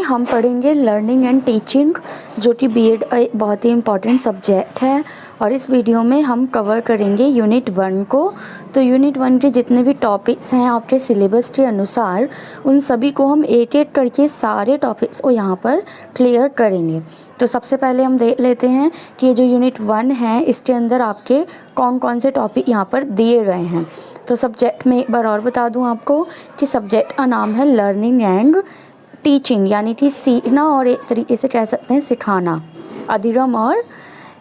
हम पढ़ेंगे learning and teaching, जो कि बीएड बहुत ही इम्पॉर्टेंट सब्जेक्ट है। और इस वीडियो में हम कवर करेंगे यूनिट 1 को। तो यूनिट 1 के जितने भी टॉपिक्स हैं आपके सिलेबस के अनुसार, उन सभी को हम एक एक करके सारे टॉपिक्स को यहाँ पर क्लियर करेंगे। तो सबसे पहले हम देख लेते हैं कि ये जो यूनिट 1 है इसके अंदर आपके कौन कौन से टॉपिक यहाँ पर दिए गए हैं। तो सब्जेक्ट में एक बार और बता दूँ आपको कि सब्जेक्ट का नाम है लर्निंग एंड टीचिंग, यानी कि सीखना और एक तरीके से कह सकते हैं सिखाना, अधिगम, और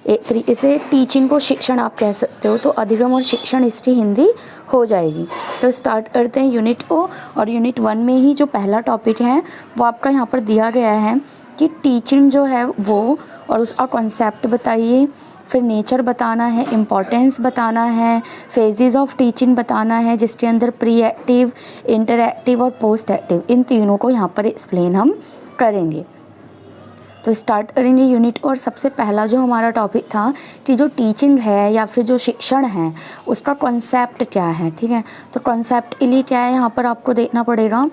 एक तरीके से टीचिंग को शिक्षण आप कह सकते हो। तो अधिगम और शिक्षण इसकी हिंदी हो जाएगी। तो स्टार्ट करते हैं यूनिट को। और यूनिट 1 में ही जो पहला टॉपिक है वो आपका यहाँ पर दिया गया है कि टीचिंग जो है वो, और उसका कॉन्सेप्ट बताइए, फिर नेचर बताना है, इम्पॉर्टेंस बताना है, फेजेस ऑफ टीचिंग बताना है, जिसके अंदर प्री एक्टिव, इंटरएक्टिव और पोस्ट एक्टिव, इन तीनों को यहाँ पर एक्सप्लेन हम करेंगे। तो स्टार्ट करेंगे यूनिट। और सबसे पहला जो हमारा टॉपिक था कि जो टीचिंग है या फिर जो शिक्षण है उसका कॉन्सेप्ट क्या है, ठीक है। तो कॉन्सेप्ट के लिए क्या है यहाँ पर आपको देखना पड़ेगा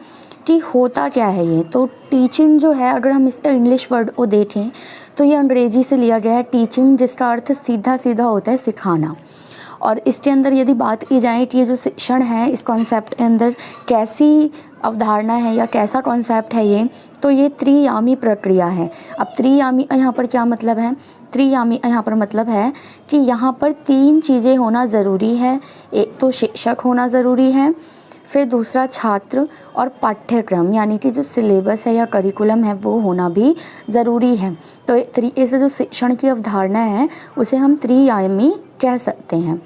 कि होता क्या है ये। तो टीचिंग जो है, अगर हम इसका इंग्लिश वर्ड को देखें तो ये अंग्रेजी से लिया गया है टीचिंग, जिसका अर्थ सीधा सीधा होता है सिखाना। और इसके अंदर यदि बात की जाए कि ये जो शिक्षण है इस कॉन्सेप्ट के अंदर कैसी अवधारणा है या कैसा कॉन्सेप्ट है ये, तो ये त्रियामी प्रक्रिया है। अब त्रियामी यहाँ पर क्या मतलब है? त्रियामी यहाँ पर मतलब है कि यहाँ पर 3 चीज़ें होना ज़रूरी है। एक तो शिक्षक होना ज़रूरी है, फिर दूसरा छात्र, और पाठ्यक्रम यानी कि जो सिलेबस है या करिकुलम है वो होना भी ज़रूरी है। तो एक तरीके से जो शिक्षण की अवधारणा है उसे हम त्रियामी कह सकते हैं।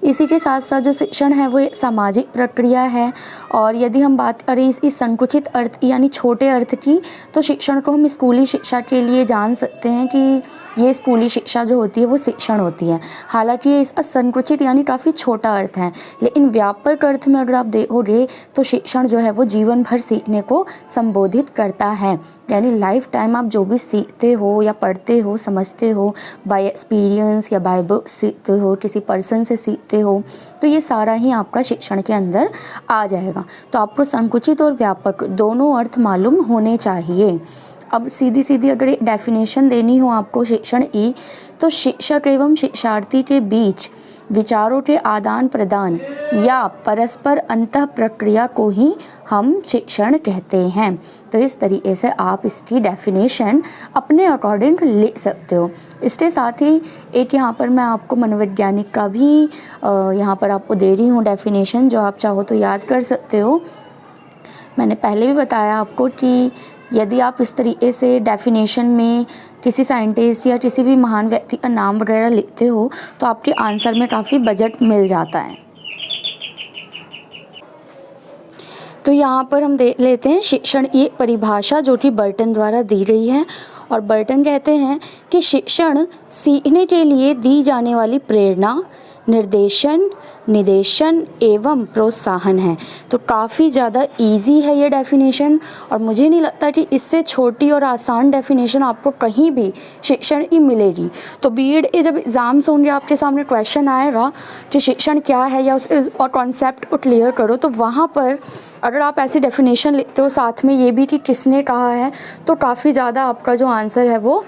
इसी के साथ साथ जो शिक्षण है वो एक सामाजिक प्रक्रिया है। और यदि हम बात करें इस संकुचित अर्थ यानी छोटे अर्थ की, तो शिक्षण को हम स्कूली शिक्षा के लिए जान सकते हैं कि ये स्कूली शिक्षा जो होती है वो शिक्षण होती है। हालांकि ये इसका संकुचित यानी काफ़ी छोटा अर्थ है, लेकिन व्यापक अर्थ में अगर आप देखोगे तो शिक्षण जो है वो जीवन भर सीखने को संबोधित करता है। यानी लाइफ टाइम आप जो भी सीखते हो या पढ़ते हो, समझते हो, बाय एक्सपीरियंस या बाय बुक सीखते हो, किसी पर्सन से सीखते हो, तो ये सारा ही आपका शिक्षण के अंदर आ जाएगा। तो आपको संकुचित और व्यापक दोनों अर्थ मालूम होने चाहिए। अब सीधी सीधी अगर एक डेफिनेशन देनी हो आपको शिक्षण की, तो शिक्षक एवं शिक्षार्थी के बीच विचारों के आदान प्रदान या परस्पर अंतः प्रक्रिया को ही हम शिक्षण कहते हैं। तो इस तरीके से आप इसकी डेफिनेशन अपने अकॉर्डिंग लिख सकते हो। इसके साथ ही एक यहाँ पर मैं आपको मनोवैज्ञानिक का भी यहाँ पर आपको दे रही हूँ डेफिनेशन, जो आप चाहो तो याद कर सकते हो। मैंने पहले भी बताया आपको कि यदि आप इस तरीके से डेफिनेशन में किसी साइंटिस्ट या किसी भी महान व्यक्ति का नाम वगैरह लिखते हो तो आपके आंसर में काफ़ी बजट मिल जाता है। तो यहाँ पर हम देख लेते हैं शिक्षण की परिभाषा जो कि बर्टन द्वारा दी गई है। और बर्टन कहते हैं कि शिक्षण सीखने के लिए दी जाने वाली प्रेरणा, निर्देशन, निदेशन एवं प्रोत्साहन है। तो काफ़ी ज़्यादा इजी है ये डेफिनेशन, और मुझे नहीं लगता कि इससे छोटी और आसान डेफिनेशन आपको कहीं भी शिक्षण की मिलेगी। तो बीएड के जब एग्ज़ाम्स होंगे आपके सामने क्वेश्चन आएगा कि शिक्षण क्या है या उस और कॉन्सेप्ट को क्लियर करो, तो वहाँ पर अगर आप ऐसी डेफिनेशन लिखते हो साथ में ये भी कि किसने कहा है, तो काफ़ी ज़्यादा आपका जो आंसर है वो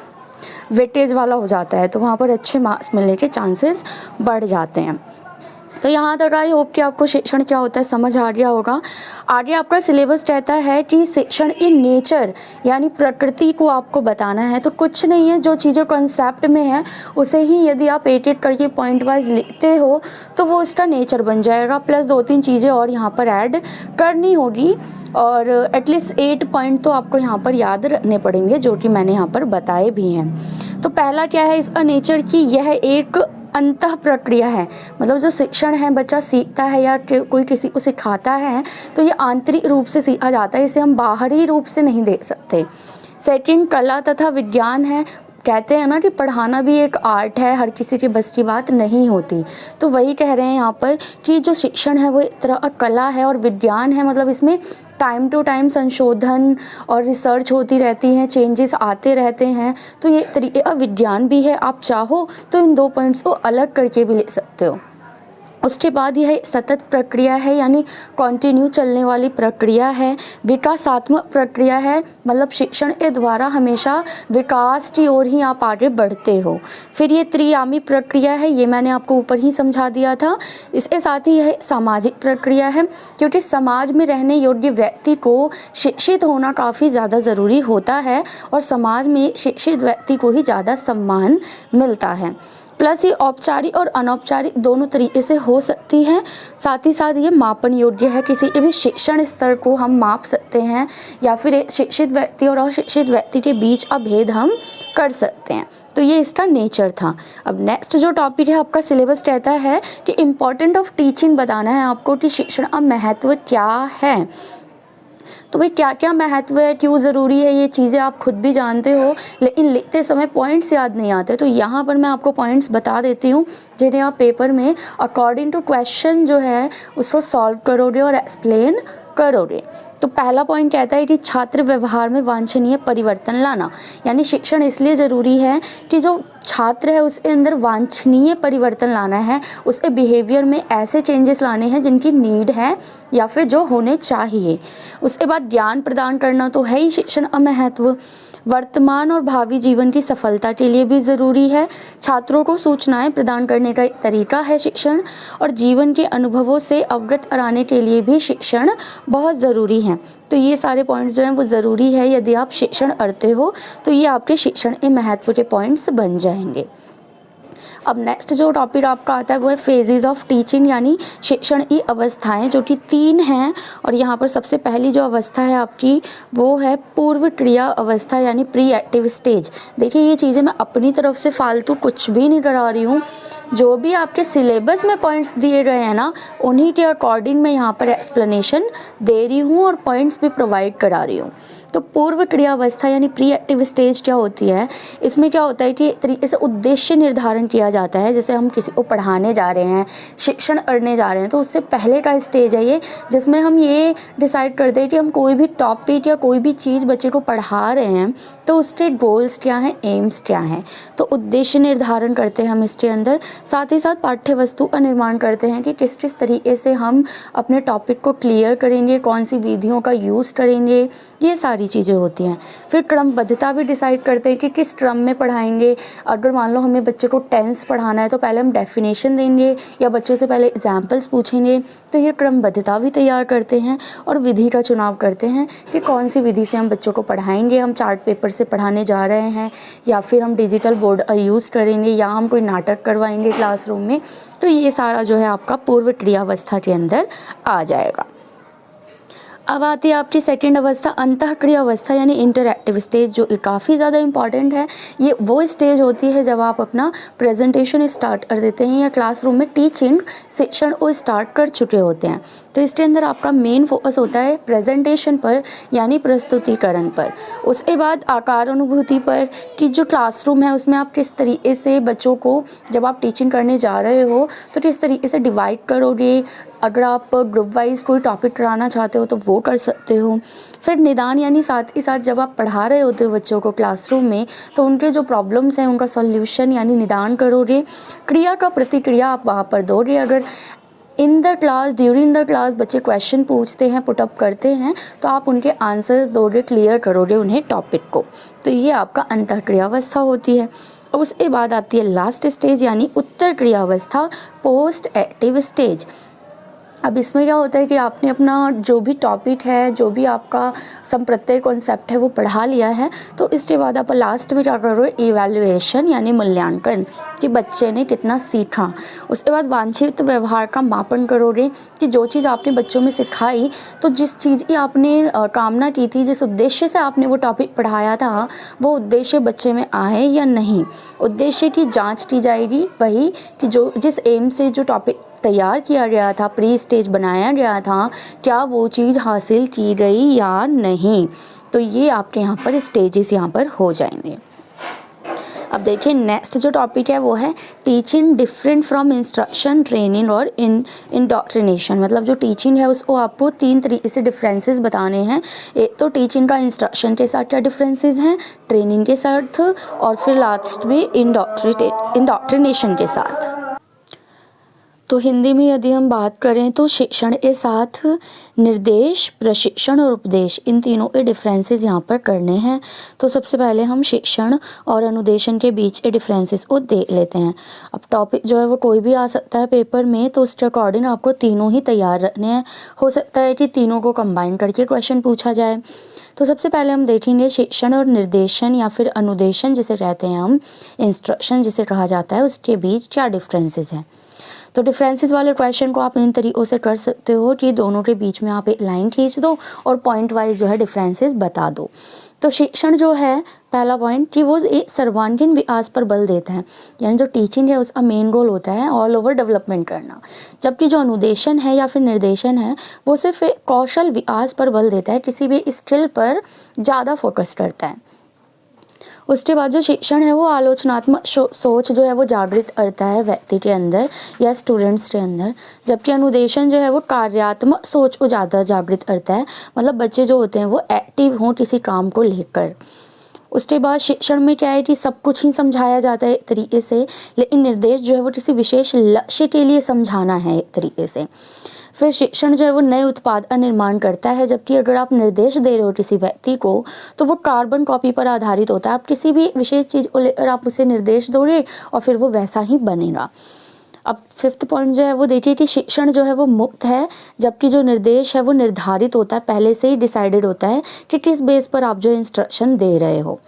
वेटेज वाला हो जाता है। तो वहाँ पर अच्छे मार्क्स मिलने के चांसेस बढ़ जाते हैं। तो यहाँ तक आई होप कि आपको शिक्षण क्या होता है समझ आ गया होगा। आगे आपका सिलेबस कहता है कि शिक्षण इन नेचर यानी प्रकृति को आपको बताना है। तो कुछ नहीं है, जो चीज़ें कॉन्सेप्ट में है उसे ही यदि आप एक एक करके पॉइंट वाइज लिखते हो तो वो उसका नेचर बन जाएगा, प्लस 2-3 चीज़ें और यहाँ पर ऐड करनी होगी। और एटलीस्ट 8 पॉइंट तो आपको यहाँ पर याद रखने पड़ेंगे, जो कि मैंने यहाँ पर बताए भी हैं। तो पहला क्या है इसका नेचर की, यह एक अंतः प्रक्रिया है। मतलब जो शिक्षण है, बच्चा सीखता है या कोई किसी को सिखाता है तो ये आंतरिक रूप से सीखा जाता है, इसे हम बाहरी रूप से नहीं देख सकते। सेकंड, कला तथा विज्ञान है। कहते हैं ना कि पढ़ाना भी एक आर्ट है, हर किसी की बस की बात नहीं होती। तो वही कह रहे हैं यहाँ पर कि जो शिक्षण है वो एक तरह का कला है और विज्ञान है, मतलब इसमें टाइम टू टाइम संशोधन और रिसर्च होती रहती हैं, चेंजेस आते रहते हैं। तो ये तरीके का विज्ञान भी है। आप चाहो तो इन 2 पॉइंट्स को अलग करके भी ले सकते हो। उसके बाद यह सतत प्रक्रिया है, यानी कंटिन्यू चलने वाली प्रक्रिया है। विकासात्मक प्रक्रिया है, मतलब शिक्षण के द्वारा हमेशा विकास की ओर ही आप आगे बढ़ते हो। फिर ये त्रियामी प्रक्रिया है, ये मैंने आपको ऊपर ही समझा दिया था। इसके साथ ही यह सामाजिक प्रक्रिया है, क्योंकि समाज में रहने योग्य व्यक्ति को शिक्षित होना काफ़ी ज़्यादा ज़रूरी होता है और समाज में शिक्षित व्यक्ति को ही ज़्यादा सम्मान मिलता है। प्लस ये औपचारिक और अनौपचारिक दोनों तरीके से हो सकती है। साथ ही साथ ये मापन योग्य है, किसी भी शिक्षण स्तर को हम माप सकते हैं या फिर एक शिक्षित व्यक्ति और अशिक्षित व्यक्ति के बीच अभेद हम कर सकते हैं। तो ये इसका नेचर था। अब नेक्स्ट जो टॉपिक है आपका सिलेबस कहता है कि इम्पोर्टेंट ऑफ टीचिंग बताना है आपको कि शिक्षण का महत्व क्या है। तो भाई क्या क्या महत्व है, क्यों ज़रूरी है, ये चीज़ें आप खुद भी जानते हो, लेकिन लिखते समय पॉइंट्स याद नहीं आते। तो यहाँ पर मैं आपको पॉइंट्स बता देती हूँ जिन्हें आप पेपर में अकॉर्डिंग टू क्वेश्चन जो है उसको सॉल्व करोगे और एक्सप्लेन करोगे। तो पहला पॉइंट कहता है कि छात्र व्यवहार में वांछनीय परिवर्तन लाना, यानी शिक्षण इसलिए ज़रूरी है कि जो छात्र है उसके अंदर वांछनीय परिवर्तन लाना है, उसके बिहेवियर में ऐसे चेंजेस लाने हैं जिनकी नीड है या फिर जो होने चाहिए। उसके बाद ज्ञान प्रदान करना तो है ही शिक्षण का महत्व, वर्तमान और भावी जीवन की सफलता के लिए भी ज़रूरी है। छात्रों को सूचनाएं प्रदान करने का एक तरीका है शिक्षण, और जीवन के अनुभवों से अवगत कराने के लिए भी शिक्षण बहुत ज़रूरी है। तो ये सारे पॉइंट्स जो हैं वो ज़रूरी है, यदि आप शिक्षण करते हो तो ये आपके शिक्षण के महत्व के पॉइंट्स बन जाएंगे। अब नेक्स्ट जो टॉपिक आपका आता है वो है फेजेस ऑफ टीचिंग, यानी शिक्षण की अवस्थाएं, जो कि 3 हैं। और यहाँ पर सबसे पहली जो अवस्था है आपकी वो है पूर्व क्रिया अवस्था, यानी प्री एक्टिव स्टेज। देखिए ये चीज़ें मैं अपनी तरफ से फालतू कुछ भी नहीं करा रही हूँ, जो भी आपके सिलेबस में पॉइंट्स दिए गए हैं ना उन्हीं के अकॉर्डिंग मैं यहाँ पर एक्सप्लेनेशन दे रही हूँ और पॉइंट्स भी प्रोवाइड करा रही हूँ। तो पूर्व क्रिया अवस्था यानी प्री एक्टिव स्टेज क्या होती है, इसमें क्या होता है कि एक तरीके से उद्देश्य निर्धारण किया जाता है। जैसे हम किसी को पढ़ाने जा रहे हैं, शिक्षण करने जा रहे हैं, तो उससे पहले का स्टेज है ये, जिसमें हम ये डिसाइड करते हैं कि हम कोई भी टॉपिक या कोई भी चीज़ बच्चे को पढ़ा रहे हैं तो उसके गोल्स क्या हैं, एम्स क्या हैं। तो उद्देश्य निर्धारण करते हैं हम इसके अंदर। साथ ही साथ पाठ्य वस्तु का निर्माण करते हैं कि किस किस तरीके से हम अपने टॉपिक को क्लियर करेंगे, कौन सी विधियों का यूज़ करेंगे, ये सारी चीज़ें होती हैं। फिर क्रमबद्धता भी डिसाइड करते हैं कि किस क्रम में पढ़ाएंगे। अगर मान लो हमें बच्चे को टेंस पढ़ाना है तो पहले हम डेफिनेशन देंगे या बच्चों से पहले एग्जाम्पल्स पूछेंगे। तो ये क्रमबद्धता भी तैयार करते हैं और विधि का चुनाव करते हैं कि कौन सी विधि से हम बच्चों को पढ़ाएंगे। हम चार्ट पेपर से पढ़ाने जा रहे हैं या फिर हम डिजिटल बोर्ड यूज़ करेंगे या हम कोई नाटक करवाएंगे क्लासरूम में। तो ये सारा जो है आपका पूर्व क्रियावस्था के अंदर आ जाएगा। अब आती है आपकी सेकंड अवस्था अंतःक्रिया अवस्था, यानी इंटरएक्टिव स्टेज, जो काफ़ी ज़्यादा इंपॉर्टेंट है। ये वो स्टेज होती है जब आप अपना प्रेजेंटेशन स्टार्ट कर देते हैं या क्लासरूम में टीचिंग शिक्षण को स्टार्ट कर चुके होते हैं। तो इसके अंदर आपका मेन फोकस होता है प्रेजेंटेशन पर, यानी प्रस्तुतिकरण पर। उसके बाद आकार अनुभूति पर, कि जो क्लासरूम है उसमें आप किस तरीके से बच्चों को जब आप टीचिंग करने जा रहे हो तो किस तरीके से डिवाइड करोगे। अगर आप ग्रुप वाइज कोई टॉपिक कराना चाहते हो तो वो कर सकते हो। फिर निदान, यानी साथ ही साथ जब आप पढ़ा रहे होते हो बच्चों को क्लासरूम में तो उनके जो प्रॉब्लम्स हैं उनका सॉल्यूशन यानी निदान करोगे। क्रिया का प्रतिक्रिया आप वहाँ पर दोगे। अगर in the class, during the class बच्चे क्वेश्चन पूछते हैं, पुटअप करते हैं, तो आप उनके आंसर्स दोगे, क्लियर करोगे उन्हें टॉपिक को। तो ये आपका अंतःक्रियावस्था होती है। अब उसके बाद आती है लास्ट स्टेज, यानी उत्तर क्रियावस्था, पोस्ट एक्टिव स्टेज। अब इसमें क्या होता है कि आपने अपना जो भी टॉपिक है, जो भी आपका संप्रत्यय कॉन्सेप्ट है वो पढ़ा लिया है, तो इसके बाद आप लास्ट में क्या करोगे, इवैल्यूएशन यानी मूल्यांकन, कि बच्चे ने कितना सीखा। उसके बाद वांछित व्यवहार का मापन करोगे कि जो चीज़ आपने बच्चों में सिखाई, तो जिस चीज़ की आपने कामना की थी, जिस उद्देश्य से आपने वो टॉपिक पढ़ाया था, वो उद्देश्य बच्चे में आए या नहीं। उद्देश्य की जाँच की जाएगी, वही कि जो जिस एम से जो टॉपिक तैयार किया गया था, प्री स्टेज बनाया गया था, क्या वो चीज़ हासिल की गई या नहीं। तो ये आपके यहाँ पर स्टेजेस यहाँ पर हो जाएंगे। अब देखिए नेक्स्ट जो टॉपिक है वो है teaching different from instruction, training और इंडोक्ट्रिनेशन। मतलब जो टीचिंग है उसको आपको 3 तरीके से डिफरेंसेस बताने हैं। एक तो टीचिंग का इंस्ट्रक्शन के साथ क्या डिफरेंसेस हैं, ट्रेनिंग के साथ, और फिर लास्ट में इंडोक्ट्रिनेशन के साथ। तो हिंदी में यदि हम बात करें तो शिक्षण के साथ निर्देश, प्रशिक्षण और उपदेश, इन तीनों के डिफरेंसेस यहाँ पर करने हैं। तो सबसे पहले हम शिक्षण और अनुदेशन के बीच के डिफरेंसेस को देख लेते हैं। अब टॉपिक जो है वो कोई भी आ सकता है पेपर में, तो उसके अकॉर्डिंग आपको तीनों ही तैयार रखने हैं। हो सकता है कि तीनों को कंबाइन करके क्वेश्चन पूछा जाए। तो सबसे पहले हम देखेंगे शिक्षण और निर्देशन या फिर अनुदेशन जिसे कहते हैं हम, इंस्ट्रक्शन जिसे कहा जाता है, उसके बीच क्या डिफरेंसेस हैं। तो डिफरेंसेस वाले क्वेश्चन को आप इन तरीक़ों से कर सकते हो कि दोनों के बीच में आप एक लाइन खींच दो और पॉइंट वाइज जो है डिफरेंसेस बता दो। तो शिक्षण जो है पहला पॉइंट कि वो एक सर्वांगीण विकास पर बल देता है, यानी जो टीचिंग है उसका मेन गोल होता है ऑल ओवर डेवलपमेंट करना। जबकि जो अनुदेशन है या फिर निर्देशन है वो सिर्फ एक कौशल विकास पर बल देता है, किसी भी स्किल पर ज़्यादा फोकस करता है। उसके बाद जो शिक्षण है वो आलोचनात्मक सोच जो है वो जागृत करता है व्यक्ति के अंदर या स्टूडेंट्स के अंदर, जबकि अनुदेशन जो है वो कार्यात्मक सोच को ज़्यादा जागृत करता है, मतलब बच्चे जो होते हैं वो एक्टिव हों किसी काम को लेकर। उसके बाद शिक्षण में क्या है कि सब कुछ ही समझाया जाता है एक तरीके से, लेकिन निर्देश जो है वो किसी विशेष लक्ष्य के लिए समझाना है एक तरीके से। फिर शिक्षण जो है वो नए उत्पाद का निर्माण करता है, जबकि अगर आप निर्देश दे रहे हो किसी व्यक्ति को तो वो कार्बन कॉपी पर आधारित होता है। आप किसी भी विशेष चीज़ को लेकर आप उसे निर्देश दोगे और फिर वो वैसा ही बनेगा। अब फिफ्थ पॉइंट जो है वो देखिए कि शिक्षण जो है वो मुक्त है, जबकि जो निर्देश है वो निर्धारित होता है, पहले से ही डिसाइडेड होता है कि किस बेस पर आप जो इंस्ट्रक्शन दे रहे हो।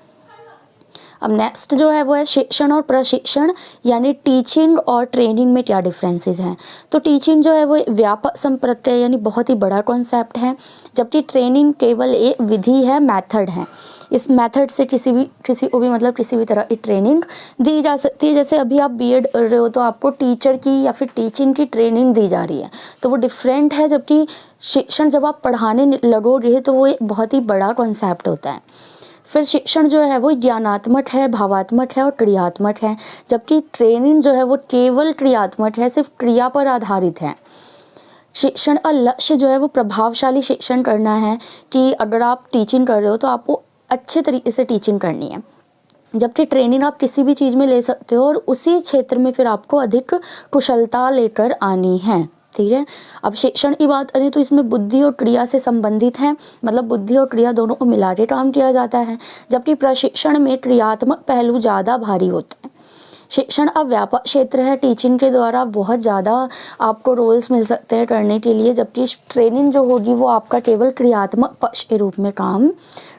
अब नेक्स्ट जो है वो है शिक्षण और प्रशिक्षण, यानी टीचिंग और ट्रेनिंग में क्या डिफरेंसेस हैं। तो टीचिंग जो है वो व्यापक संप्रत्यय यानी बहुत ही बड़ा कॉन्सेप्ट है, जबकि ट्रेनिंग केवल एक विधि है, मेथड है। इस मेथड से किसी को भी मतलब किसी भी तरह की ट्रेनिंग दी जा सकती है। जैसे अभी आप बीएड कर रहे हो तो आपको टीचर की या फिर टीचिंग की ट्रेनिंग दी जा रही है, तो वो डिफरेंट है। जबकि शिक्षण जब आप पढ़ाने लगोगे तो वो एक बहुत ही बड़ा कॉन्सेप्ट होता है। फिर शिक्षण जो है वो ज्ञानात्मक है, भावात्मक है और क्रियात्मक है, जबकि ट्रेनिंग जो है वो केवल क्रियात्मक है, सिर्फ क्रिया पर आधारित है। शिक्षण का लक्ष्य जो है वो प्रभावशाली शिक्षण करना है, कि अगर आप टीचिंग कर रहे हो तो आपको अच्छे तरीके से टीचिंग करनी है, जबकि ट्रेनिंग आप किसी भी चीज़ में ले सकते हो और उसी क्षेत्र में फिर आपको अधिक कुशलता लेकर आनी है। ठीक है। अब शिक्षण की बात करें तो इसमें बुद्धि और क्रिया से संबंधित है, मतलब बुद्धि और क्रिया दोनों को मिला के काम किया जाता है, जबकि प्रशिक्षण में क्रियात्मक पहलू ज़्यादा भारी होता है। शिक्षण अब व्यापक क्षेत्र है, टीचिंग के द्वारा बहुत ज़्यादा आपको रोल्स मिल सकते हैं करने के लिए, जबकि ट्रेनिंग जो होगी वो आपका केवल क्रियात्मक पक्ष के रूप में काम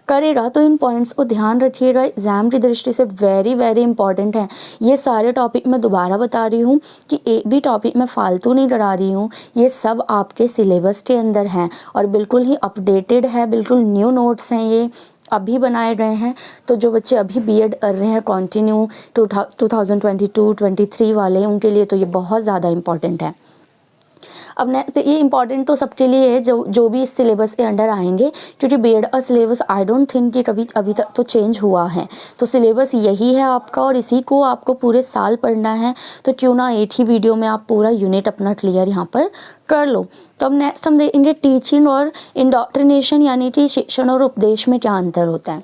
करेगा। तो इन पॉइंट्स को ध्यान रखिएगा, एग्जाम की दृष्टि से वेरी वेरी इंपॉर्टेंट है। ये सारे टॉपिक मैं दोबारा बता रही हूँ कि एक भी टॉपिक मैं फालतू नहीं करा रही हूँ, ये सब आपके सिलेबस के अंदर हैं और बिल्कुल ही अपडेटेड है, बिल्कुल न्यू नोट्स हैं, ये अभी बनाए गए हैं। तो जो बच्चे अभी बीएड कर रहे हैं कंटिन्यू 2022-23 वाले, उनके लिए तो ये बहुत ज़्यादा इम्पॉर्टेंट है। अब नेक्स्ट ये इंपॉर्टेंट तो सबके लिए है जो भी इस सिलेबस के अंडर आएंगे, क्योंकि बीएड का सिलेबस आई डोंट थिंक कि कभी अभी तक तो चेंज हुआ है। तो सिलेबस यही है आपका और इसी को आपको पूरे साल पढ़ना है। तो क्यों ना एक ही वीडियो में आप पूरा यूनिट अपना क्लियर यहाँ पर कर लो। तो अब नेक्स्ट हम देखेंगे टीचिंग और इंडोक्ट्रिनेशन, यानी कि शिक्षण और उपदेश में क्या अंतर होता है।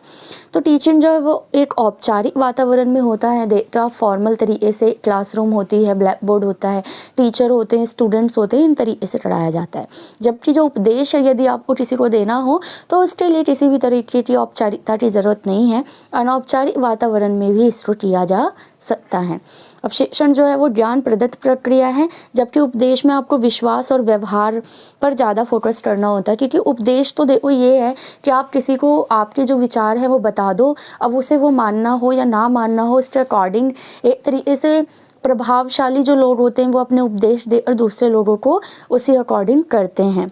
तो टीचिंग जो है वो एक औपचारिक वातावरण में होता है, देखते हो आप फॉर्मल तरीके से, क्लासरूम होती है, ब्लैक बोर्ड होता है, टीचर होते हैं, स्टूडेंट्स होते हैं, इन तरीके से पढ़ाया जाता है। जबकि जो उपदेश है यदि आपको किसी को देना हो तो उसके लिए किसी भी तरीके की औपचारिकता की ज़रूरत नहीं है, अनौपचारिक वातावरण में भी इसको किया जा सकता है। अब शिक्षण जो है वो ज्ञान प्रदत्त प्रक्रिया है, जबकि उपदेश में आपको विश्वास और व्यवहार पर ज़्यादा फोकस करना होता है। क्योंकि उपदेश तो देखो ये है कि आप किसी को आपके जो विचार हैं वो बता दो, अब उसे वो मानना हो या ना मानना हो, उसके अकॉर्डिंग एक तरीके से प्रभावशाली जो लोग होते हैं वो अपने उपदेश देकर दूसरे लोगों को उसी अकॉर्डिंग करते हैं।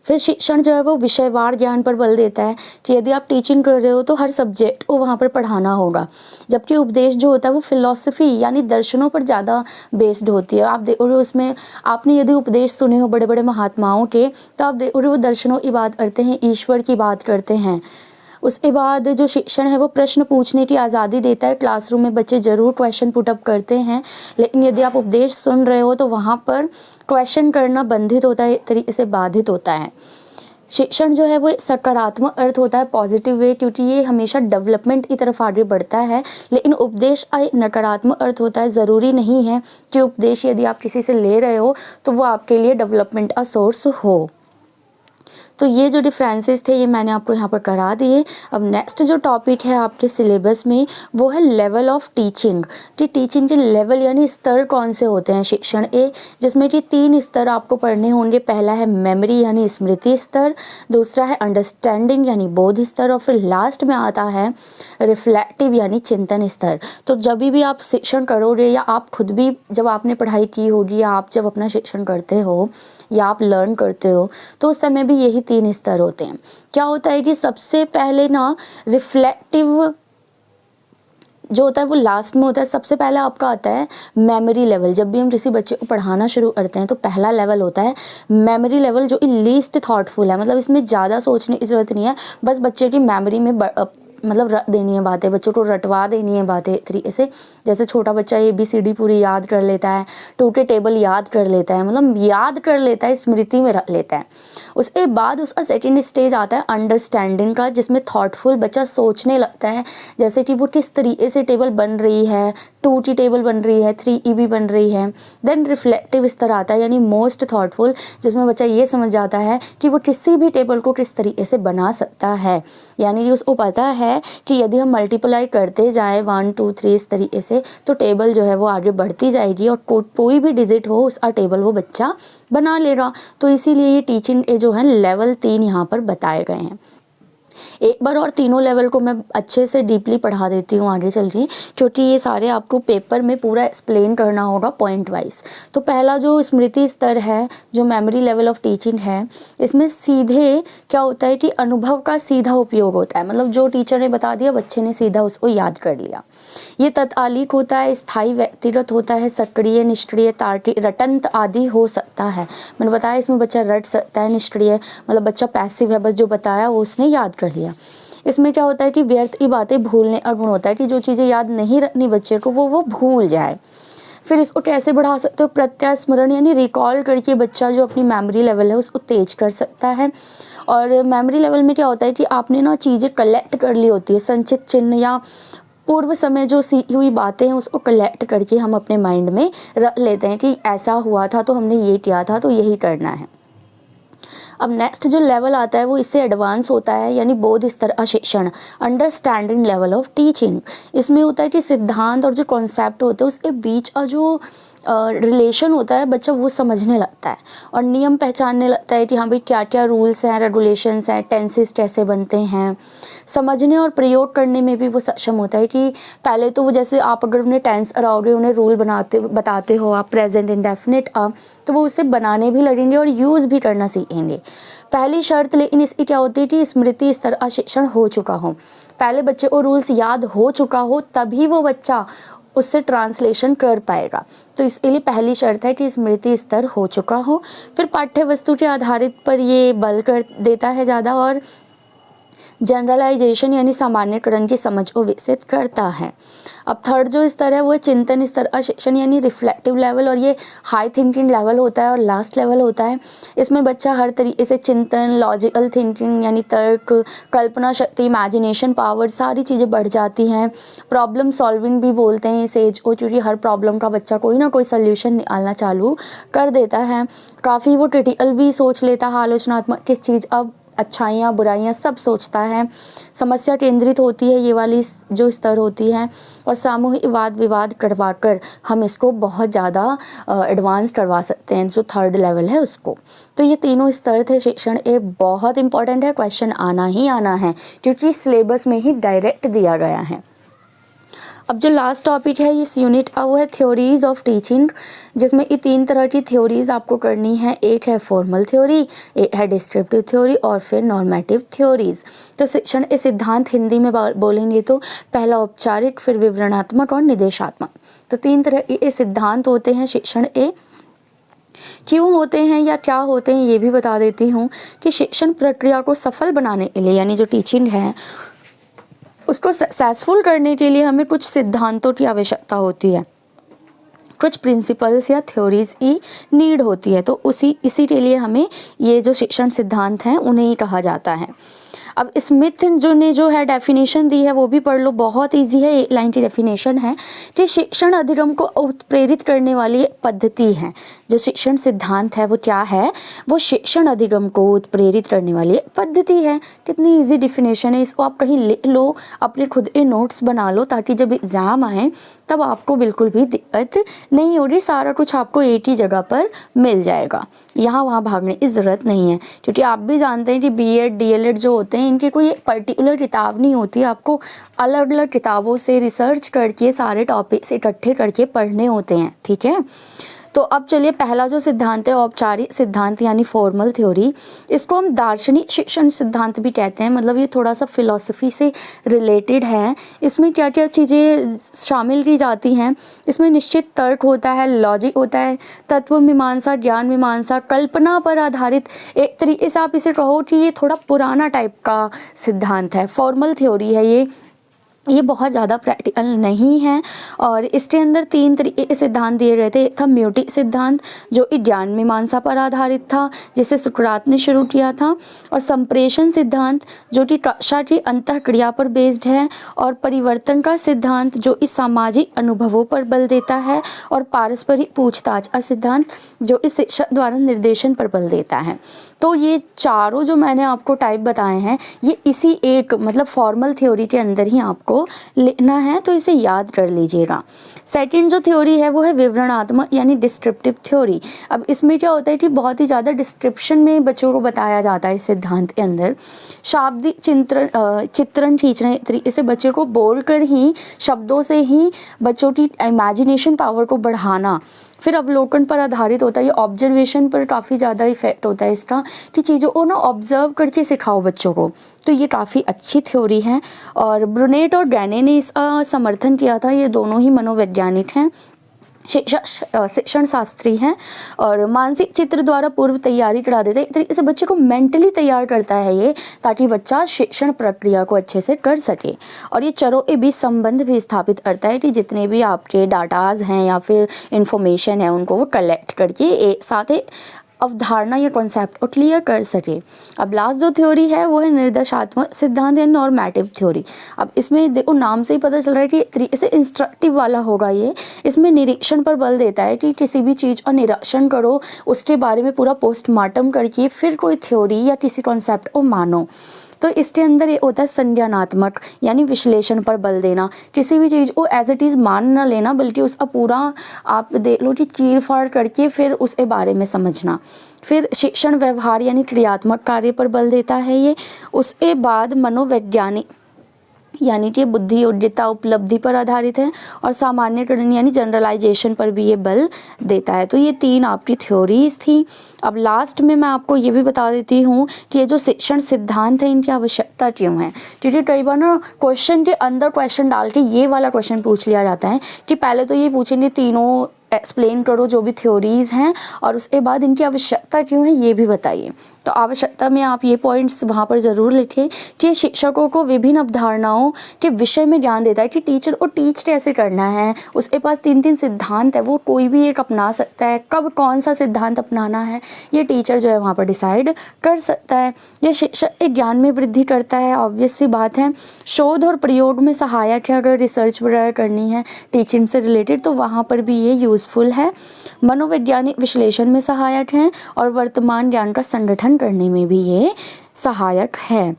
फिर शिक्षण जो है वो विषयवार ज्ञान पर बल देता है कि यदि आप टीचिंग कर रहे हो तो हर सब्जेक्ट को वहाँ पर पढ़ाना होगा, जबकि उपदेश जो होता है वो फिलॉसफी यानी दर्शनों पर ज़्यादा बेस्ड होती है। आप देखो उसमें आपने यदि उपदेश सुने हो बड़े बड़े महात्माओं के, तो आप देखो वो दर्शनों की बात करते हैं, ईश्वर की बात करते हैं। उसके बाद जो शिक्षण है वो प्रश्न पूछने की आज़ादी देता है। क्लासरूम में बच्चे ज़रूर क्वेश्चन पुटअप करते हैं, लेकिन यदि आप उपदेश सुन रहे हो तो वहाँ पर क्वेश्चन करना बंधित होता है, एक तरीके से बाधित होता है। शिक्षण जो है वो सकारात्मक अर्थ होता है, पॉजिटिव वे, क्योंकि ये हमेशा डेवलपमेंट की तरफ आगे बढ़ता है। लेकिन उपदेश नकारात्मक अर्थ होता है। ज़रूरी नहीं है कि उपदेश यदि आप किसी से ले रहे हो तो वो आपके लिए डेवलपमेंट का सोर्स हो। तो ये जो डिफरेंसेस थे ये मैंने आपको यहाँ पर करा दिए। अब नेक्स्ट जो टॉपिक है आपके सिलेबस में वो है लेवल ऑफ टीचिंग, कि टीचिंग के लेवल यानी स्तर कौन से होते हैं शिक्षण ए, जिसमें कि 3 स्तर आपको पढ़ने होंगे। पहला है मेमोरी यानी स्मृति स्तर, दूसरा है अंडरस्टैंडिंग यानी बोध स्तर, और फिर लास्ट में आता है रिफ्लेक्टिव यानी चिंतन स्तर। तो जब भी आप शिक्षण करोगे या आप खुद भी जब आपने पढ़ाई की होगी या आप जब अपना शिक्षण करते हो या आप लर्न करते हो तो उस समय भी यही 3 स्तर होते हैं। क्या होता है कि सबसे पहले ना रिफ्लेक्टिव जो होता है वो लास्ट में होता है। सबसे पहले आपका आता है मेमोरी लेवल। जब भी हम किसी बच्चे को पढ़ाना शुरू करते हैं तो पहला लेवल होता है मेमोरी लेवल, जो लीस्ट थॉटफुल है। मतलब इसमें ज़्यादा सोचने की ज़रूरत नहीं है, बस बच्चे की मेमोरी में मतलब रख देनी है बातें, बच्चों को रटवा देनी है बातें तरीके से। जैसे छोटा बच्चा ABCD पूरी याद कर लेता है, 2 के टेबल याद कर लेता है, मतलब याद कर लेता है, स्मृति में रख लेता है। उसके बाद उसका सेकंड स्टेज आता है अंडरस्टैंडिंग का, जिसमें थॉटफुल बच्चा सोचने लगता है, जैसे कि वो किस तरीके से टेबल बन रही है, 2 की टेबल बन रही है, 3EB बन रही है। देन रिफ्लेक्टिव स्तर आता है यानी मोस्ट थॉटफुल, जिसमें बच्चा ये समझ जाता है कि वो किसी भी टेबल को किस तरीके से बना सकता है। यानी कि उसको पता है कि यदि हम मल्टीप्लाई करते जाएं 1 2 3 इस तरीके से तो टेबल जो है वो आगे बढ़ती जाएगी और कोई भी डिजिट हो उसका टेबल वो बच्चा बना लेगा। तो इसीलिए ये टीचिंग जो है लेवल 3 यहाँ पर बताए गए हैं। एक बार और तीनों लेवल को मैं अच्छे से डीपली पढ़ा देती हूँ आगे चल रही, क्योंकि ये सारे आपको पेपर में पूरा एक्सप्लेन करना होगा पॉइंट वाइज। तो पहला जो स्मृति स्तर है, जो मेमोरी लेवल ऑफ टीचिंग है, इसमें सीधे क्या होता है कि अनुभव का सीधा उपयोग होता है। मतलब जो टीचर ने बता दिया बच्चे ने सीधा उसको याद कर लिया। ये तत्कालिक होता है, स्थायी व्यक्तिगत होता है, सक्रिय, निष्क्रिय, तार्किक, रटंत आदि हो सकता है। मैंने बताया इसमें बच्चा रट सकता है, निष्क्रिय मतलब बच्चा पैसिव है, बस जो बताया वो उसने याद कर लिया। इसमें क्या होता है कि व्यर्थ की बातें भूलने का गुण होता है, कि जो चीज़ें याद नहीं रखनी बच्चे को वो भूल जाए। फिर इसको कैसे बढ़ा सकते हो, प्रत्यास्मरण यानी रिकॉल करके बच्चा जो अपनी मेमोरी लेवल है उसको तेज कर सकता है। और मेमोरी लेवल में क्या होता है कि आपने ना चीज़ें कलेक्ट कर ली होती है, संचित चिन्ह या पूर्व समय जो सीखी हुई बातें हैं उसको कलेक्ट करके हम अपने माइंड में रख लेते हैं कि ऐसा हुआ था तो हमने ये किया था तो यही करना है। अब नेक्स्ट जो लेवल आता है वो इससे एडवांस होता है, यानी बोध स्तर शिक्षण, अंडरस्टैंडिंग लेवल ऑफ टीचिंग। इसमें होता है कि सिद्धांत और जो कॉन्सेप्ट होते हैं उसके बीच का जो रिलेशन होता है बच्चा वो समझने लगता है और नियम पहचानने लगता है कि हाँ भाई क्या क्या रूल्स हैं, रेगुलेशंस हैं, टेंसेस कैसे बनते हैं। समझने और प्रयोग करने में भी वो सक्षम होता है कि पहले तो वो जैसे आप अगर उन्हें टेंस अराउंड उन्हें रूल बताते हो आप प्रेजेंट इंडेफिनिट तो वो उसे बनाने भी लगेंगे और यूज़ भी करना सीखेंगे। पहली शर्त लेकिन इसकी क्या होती है कि स्मृति स्तर शिक्षण हो चुका हो। पहले बच्चे को रूल्स याद हो चुका हो तभी वो बच्चा उससे ट्रांसलेशन कर पाएगा। तो इसके लिए पहली शर्त है कि स्मृति स्तर हो चुका हो। फिर पाठ्य वस्तु के आधारित पर ये बल कर देता है ज़्यादा और जनरलाइजेशन यानी सामान्यकरण की समझ को विकसित करता है। अब थर्ड जो स्तर है वो चिंतन स्तर शिक्षण यानी रिफ्लेक्टिव लेवल, और ये हाई थिंकिंग लेवल होता है और लास्ट लेवल होता है। इसमें बच्चा हर तरीके से चिंतन, लॉजिकल थिंकिंग यानी तर्क, कल्पना शक्ति, इमेजिनेशन पावर सारी चीज़ें बढ़ जाती हैं। प्रॉब्लम सॉल्विंग भी बोलते हैं इस एज को, क्योंकि हर प्रॉब्लम का बच्चा कोई ना कोई सोल्यूशन निकालना चालू कर देता है। काफ़ी वो क्रिटिकल भी सोच लेता है, आलोचनात्मक किस चीज़ अब अच्छाइयाँ बुराइयाँ सब सोचता है। समस्या केंद्रित होती है ये वाली जो स्तर होती है, और सामूहिक वाद विवाद करवा कर हम इसको बहुत ज़्यादा एडवांस करवा सकते हैं जो थर्ड लेवल है उसको। तो ये तीनों स्तर थे शिक्षण ए, बहुत इंपॉर्टेंट है, क्वेश्चन आना ही आना है क्योंकि सिलेबस में ही डायरेक्ट दिया गया है। अब जो लास्ट टॉपिक है इस यूनिट का वो है थ्योरीज ऑफ टीचिंग, जिसमें ये 3 तरह की थ्योरीज आपको करनी है। एक है फॉर्मल थ्योरी, एक है डिस्क्रिप्टिव थ्योरी और फिर नॉर्मेटिव थ्योरीज। तो शिक्षण के सिद्धांत हिंदी में बोलेंगे तो पहला औपचारिक, फिर विवरणात्मक और निर्देशात्मक। तो 3 तरह के सिद्धांत होते हैं शिक्षण ए। क्यों होते हैं या क्या होते हैं ये भी बता देती हूँ कि शिक्षण प्रक्रिया को सफल बनाने के लिए यानी जो टीचिंग है उसको सक्सेसफुल करने के लिए हमें कुछ सिद्धांतों की आवश्यकता होती है। कुछ प्रिंसिपल्स या थ्योरीज की नीड होती है, तो इसी के लिए हमें ये जो शिक्षण सिद्धांत हैं उन्हें ही कहा जाता है। अब स्मिथ जो है डेफिनेशन दी है वो भी पढ़ लो, बहुत इजी है, एक लाइन की डेफिनेशन है कि शिक्षण अधिगम को उत्प्रेरित करने वाली एक पद्धति है। जो शिक्षण सिद्धांत है वो क्या है, वो शिक्षण अधिगम को उत्प्रेरित करने वाली एक पद्धति है। कितनी इजी डेफिनेशन है, इसको आप कहीं लिख लो, अपने खुद के नोट्स बना लो, ताकि जब एग्ज़ाम आए तब आपको बिल्कुल भी दिक्कत नहीं हो रही, सारा कुछ आपको एक ही जगह पर मिल जाएगा, यहाँ वहाँ भागने की ज़रूरत नहीं है। क्योंकि आप भी जानते हैं कि बीएड डीएलएड जो होते हैं इनकी कोई पर्टिकुलर किताब नहीं होती, आपको अलग अलग किताबों से रिसर्च करके सारे टॉपिक्स इकट्ठे करके पढ़ने होते हैं, ठीक है। तो अब चलिए, पहला जो सिद्धांत है औपचारिक सिद्धांत यानी फॉर्मल थ्योरी, इसको हम दार्शनिक शिक्षण सिद्धांत भी कहते हैं। मतलब ये थोड़ा सा फिलॉसफी से रिलेटेड है। इसमें क्या क्या चीज़ें शामिल की जाती हैं, इसमें निश्चित तर्क होता है, लॉजिक होता है, तत्व मीमांसा, ज्ञान मीमांसा, कल्पना पर आधारित। एक तरीके से आप इसे कहो कि ये थोड़ा पुराना टाइप का सिद्धांत है, फॉर्मल थ्योरी है ये बहुत ज़्यादा प्रैक्टिकल नहीं है। और इसके अंदर 3 तरीके के सिद्धांत दिए गए थे। एक था म्यूटिक सिद्धांत जो ज्ञान मीमांसा पर आधारित था, जिसे सुकरात ने शुरू किया था, और संप्रेषण सिद्धांत जो कि कक्षा की अंतःक्रिया पर बेस्ड है, और परिवर्तन का सिद्धांत जो इस सामाजिक अनुभवों पर बल देता है, और पारस्परिक पूछताछ का सिद्धांत जो इस शिक्षक द्वारा निर्देशन पर बल देता है। तो ये चारों जो मैंने आपको टाइप बताए हैं, ये इसी एक मतलब फॉर्मल थ्योरी के अंदर ही आपको लिखना है, तो इसे याद कर लीजिएगा। सेकंड जो थ्योरी है वो है विवरणात्मक यानी डिस्क्रिप्टिव थ्योरी। अब इसमें क्या होता है कि बहुत ही ज़्यादा डिस्क्रिप्शन में बच्चों को बताया जाता है। इस सिद्धांत के अंदर शाब्दिक चित्रण खींचने तरीके से बच्चों को बोलकर ही, शब्दों से ही बच्चों की इमेजिनेशन पावर को बढ़ाना। फिर अवलोकन पर आधारित होता है, ये ऑब्जर्वेशन पर काफ़ी ज़्यादा इफेक्ट होता है इसका, कि चीज़ों को ना ऑब्जर्व करके सिखाओ बच्चों को। तो ये काफ़ी अच्छी थ्योरी है, और ब्रुनेट और गैने ने इसका समर्थन किया था। ये दोनों ही मनोवैज्ञानिक हैं, शिक्षण शास्त्री हैं, और मानसिक चित्र द्वारा पूर्व तैयारी करा देते हैं। एक तरीके से बच्चे को मेंटली तैयार करता है ये, ताकि बच्चा शिक्षण प्रक्रिया को अच्छे से कर सके। और ये चरों के बीच संबंध भी स्थापित करता है कि जितने भी आपके डाटाज हैं या फिर इंफॉर्मेशन है उनको वो कलेक्ट करके एक साथ अवधारणा या कॉन्सेप्ट को क्लियर कर सके। अब लास्ट जो थ्योरी है वो है निर्देशात्मक सिद्धांत या नॉर्मेटिव थ्योरी। अब इसमें देखो नाम से ही पता चल रहा है कि एक तरीके से इंस्ट्रक्टिव वाला होगा ये। इसमें निरीक्षण पर बल देता है कि किसी भी चीज़ का निरीक्षण करो, उसके बारे में पूरा पोस्टमार्टम करके फिर कोई थ्योरी या किसी कॉन्सेप्ट को मानो। तो इसके अंदर ये होता है संज्ञानात्मक यानी विश्लेषण पर बल देना, किसी भी चीज़ को एज इट इज़ मान ना लेना, बल्कि उसका पूरा आप देख लो कि चीर फाड़ करके फिर उसके बारे में समझना। फिर शिक्षण व्यवहार यानी क्रियात्मक कार्य पर बल देता है ये। उसके बाद मनोवैज्ञानिक यानी कि बुद्धि, योग्यता, उपलब्धि पर आधारित है, और सामान्यकरण यानी जनरलाइजेशन पर भी ये बल देता है। तो ये 3 आपकी थ्योरीज थी। अब लास्ट में मैं आपको ये भी बता देती हूँ कि ये जो शिक्षण सिद्धांत है इनकी आवश्यकता क्यों है। क्योंकि कई बार ना क्वेश्चन के अंदर क्वेश्चन डाल के ये वाला क्वेश्चन पूछ लिया जाता है कि पहले तो ये पूछेंगे तीनों एक्सप्लेन करो जो भी थ्योरीज हैं, और उसके बाद इनकी आवश्यकता क्यों है ये भी बताइए। तो आवश्यकता में आप ये पॉइंट्स वहाँ पर ज़रूर लिखें कि शिक्षकों को विभिन्न अवधारणाओं के विषय में ज्ञान देता है कि टीचर को टीच कैसे करना है। उसके पास 3 सिद्धांत है, वो कोई भी एक अपना सकता है। कब कौन सा सिद्धांत अपनाना है ये टीचर जो है वहाँ पर डिसाइड कर सकता है। ये शिक्षक के ज्ञान में वृद्धि करता है, ऑब्वियस सी बात है। शोध और प्रयोग में सहायक है, अगर रिसर्च वगैरह करनी है टीचिंग से रिलेटेड तो वहाँ पर भी ये यूज़फुल है। मनोवैज्ञानिक विश्लेषण में सहायक है, और वर्तमान ज्ञान का संगठन करने में भी ये सहायक है।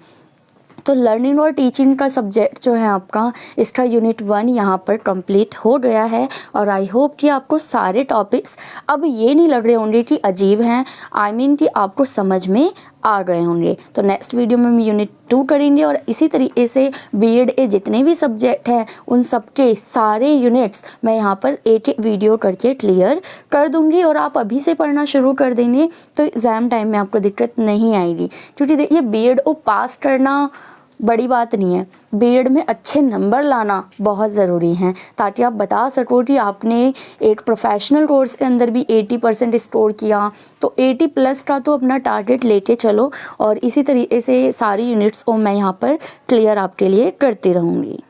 तो लर्निंग और टीचिंग का सब्जेक्ट जो है आपका, इसका यूनिट 1 यहाँ पर कंप्लीट हो गया है। और आई होप कि आपको सारे टॉपिक्स अब ये नहीं लग रहे होंगे कि अजीब हैं, आई मीन कि आपको समझ में आ गए होंगे। तो नेक्स्ट वीडियो में हम यूनिट 2 करेंगे, और इसी तरीके से बीएड के जितने भी सब्जेक्ट हैं उन सब के सारे यूनिट्स मैं यहाँ पर एक वीडियो करके क्लियर कर दूँगी, और आप अभी से पढ़ना शुरू कर देंगे तो एग्ज़ाम टाइम में आपको दिक्कत नहीं आएगी। क्योंकि देखिए बीएड को पास करना बड़ी बात नहीं है, बीएड में अच्छे नंबर लाना बहुत ज़रूरी है, ताकि आप बता सको कि आपने एक प्रोफेशनल कोर्स के अंदर भी 80% स्कोर किया। तो 80+ का तो अपना टारगेट लेके चलो, और इसी तरीके से सारी यूनिट्स को मैं यहाँ पर क्लियर आपके लिए करती रहूँगी।